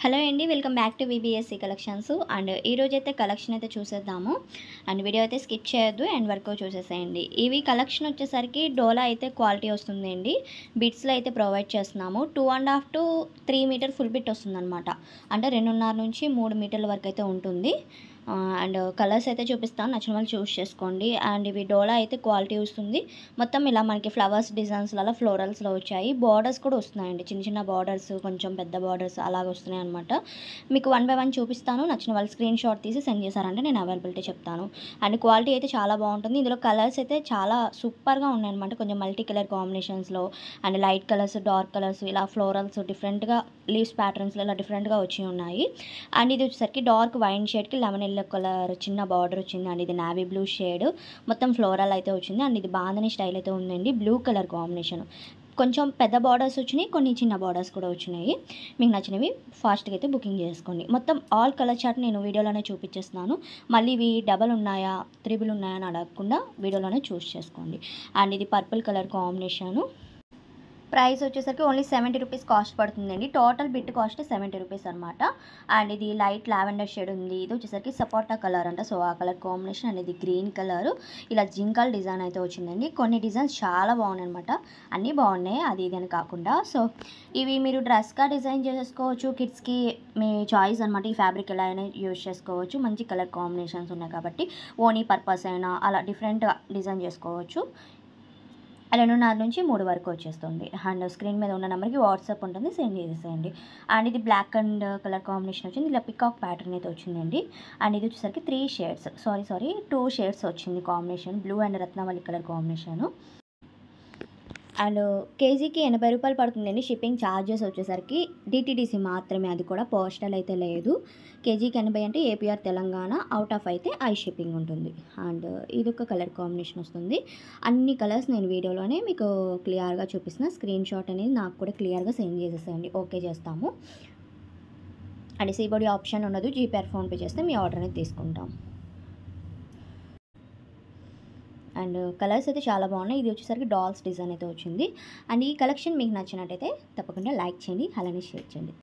Hello అండి, welcome back to BBSc collections. And ఈరోజైతే collection అయితే చూసేద్దాము. అండ్ వీడియో అయితే స్కిప్ చేయొద్దు, అండ్ వరకు చూసేసేయండి. ఇవి కలెక్షన్ వచ్చేసరికి డోలా అయితే క్వాలిటీ వస్తుందండి. బిట్స్లో అయితే ప్రొవైడ్ చేస్తున్నాము. 2.5 to 3 మీటర్ ఫుల్ బిట్ వస్తుందన్నమాట. అంటే 2.5 నుంచి 3 మీటర్ల వరకు అయితే ఉంటుంది. అండ్ కలర్స్ అయితే చూపిస్తాను, నచ్చిన వాళ్ళు చూస్ చేసుకోండి. అండ్ ఇవి డోలా అయితే క్వాలిటీ వస్తుంది. మొత్తం ఇలా మనకి ఫ్లవర్స్ డిజైన్స్లలో ఫ్లోరల్స్లో వచ్చాయి. బార్డర్స్ కూడా వస్తున్నాయండి, చిన్న చిన్న బార్డర్స్, కొంచెం పెద్ద బార్డర్స్ అలాగ వస్తున్నాయి అనమాట. మీకు 1 by 1 చూపిస్తాను. నచ్చిన వాళ్ళు స్క్రీన్ షాట్ తీసి సెండ్ చేశారంటే నేను అవైలబిలిటీ చెప్తాను. అండ్ క్వాలిటీ అయితే చాలా బాగుంటుంది. ఇందులో కలర్స్ అయితే చాలా సూపర్గా ఉన్నాయన్నమాట. కొంచెం మల్టీ కలర్ కాంబినేషన్స్లో and light colours, dark colours, ఇలా ఫ్లోరల్స్ డిఫరెంట్గా లీవ్స్ ప్యాటర్న్స్లో ఇలా డిఫరెంట్గా వచ్చి ఉన్నాయి. అండ్ ఇది వచ్చేసరికి డార్క్ వైన్ షేడ్కి లెమన్ ఎల్లో కలర్ చిన్న బార్డర్ వచ్చింది. అండ్ ఇది నావీ బ్లూ షేడ్, మొత్తం ఫ్లోరల్ అయితే వచ్చింది. అండ్ ఇది బాందని స్టైల్ అయితే ఉందండి, బ్లూ కలర్ కాంబినేషన్. కొంచెం పెద్ద బార్డర్స్ వచ్చినాయి, కొన్ని చిన్న బార్డర్స్ కూడా వచ్చినాయి. మీకు నచ్చినవి ఫాస్ట్గా అయితే బుకింగ్ చేసుకోండి. మొత్తం ఆల్ కలర్ చార్ట్ నేను వీడియోలోనే చూపించేస్తున్నాను. మళ్ళీ ఇవి డబల్ ఉన్నాయా, త్రిబుల్ ఉన్నాయా అని అడగకుండా వీడియోలోనే చూస్ చేసుకోండి. అండ్ ఇది పర్పుల్ కలర్ కాంబినేషను. ప్రైస్ వచ్చేసరికి ఓన్లీ 70 రూపీస్ కాస్ట్ పడుతుందండి. టోటల్ బిట్ కాస్ట్ 70 రూపీస్ అనమాట. అండ్ ఇది లైట్ లావెండర్ షేడ్ ఉంది. ఇది వచ్చేసరికి సపోటా కలర్ అంట, సో ఆ కలర్ కాంబినేషన్. అండ్ ఇది గ్రీన్ కలర్, ఇలా జింకల్ డిజైన్ అయితే వచ్చిందండి. కొన్ని డిజైన్స్ చాలా బాగున్నాయి అనమాట, అన్నీ బాగున్నాయి, అది ఇది అని కాకుండా. సో ఇవి మీరు డ్రెస్గా డిజైన్ చేసుకోవచ్చు, కిడ్స్కి మీ చాయిస్ అనమాట. ఈ ఫ్యాబ్రిక్ ఎలా అయినా యూజ్ చేసుకోవచ్చు. మంచి కలర్ కాంబినేషన్స్ ఉన్నాయి కాబట్టి ఓనీ పర్పస్ అయినా అలా డిఫరెంట్గా డిజైన్ చేసుకోవచ్చు. 2.5 నుంచి 3 వరకు వచ్చేస్తుంది. అండ్ స్క్రీన్ మీద ఉన్న నెంబర్కి వాట్సాప్ ఉంటుంది, సెండ్ చేసేసేయండి. అండ్ ఇది బ్లాక్ అండ్ కలర్ కాంబినేషన్ వచ్చింది. ఇలా పికాక్ ప్యాటర్న్ అయితే వచ్చిందండి. అండ్ ఇది వచ్చేసరికి 3 షేడ్స్, 2 షేడ్స్ వచ్చింది combination, blue and Ratnavalli colour combination. And కేజీకి 80 రూపాయలు పడుతుందండి. షిప్పింగ్ ఛార్జెస్ వచ్చేసరికి డిటీడీసీ మాత్రమే, అది కూడా పోస్టల్ అయితే లేదు. కేజీకి 80 అంటే ఏపీఆర్ తెలంగాణ, అవుట్ ఆఫ్ అయితే ఐ షిప్పింగ్ ఉంటుంది. అండ్ ఇది ఒక కలర్ కాంబినేషన్ వస్తుంది. అన్ని కలర్స్ నేను వీడియోలోనే మీకు క్లియర్గా చూపిస్తున్నా. స్క్రీన్ షాట్ అనేది నాకు కూడా క్లియర్గా సెండ్ చేసేసేయండి, ఓకే చేస్తాము. అండ్ సీబోడీ ఆప్షన్ ఉండదు, జీపే ఫోన్పే చేస్తే మీ ఆర్డర్ అనేది తీసుకుంటాం. అండ్ కలర్స్ అయితే చాలా బాగున్నాయి. ఇది వచ్చేసరికి డాల్స్ డిజైన్ అయితే వచ్చింది. అండ్ ఈ కలెక్షన్ మీకు నచ్చినట్టయితే తప్పకుండా లైక్ చేయండి, అలానే షేర్ చేయండి.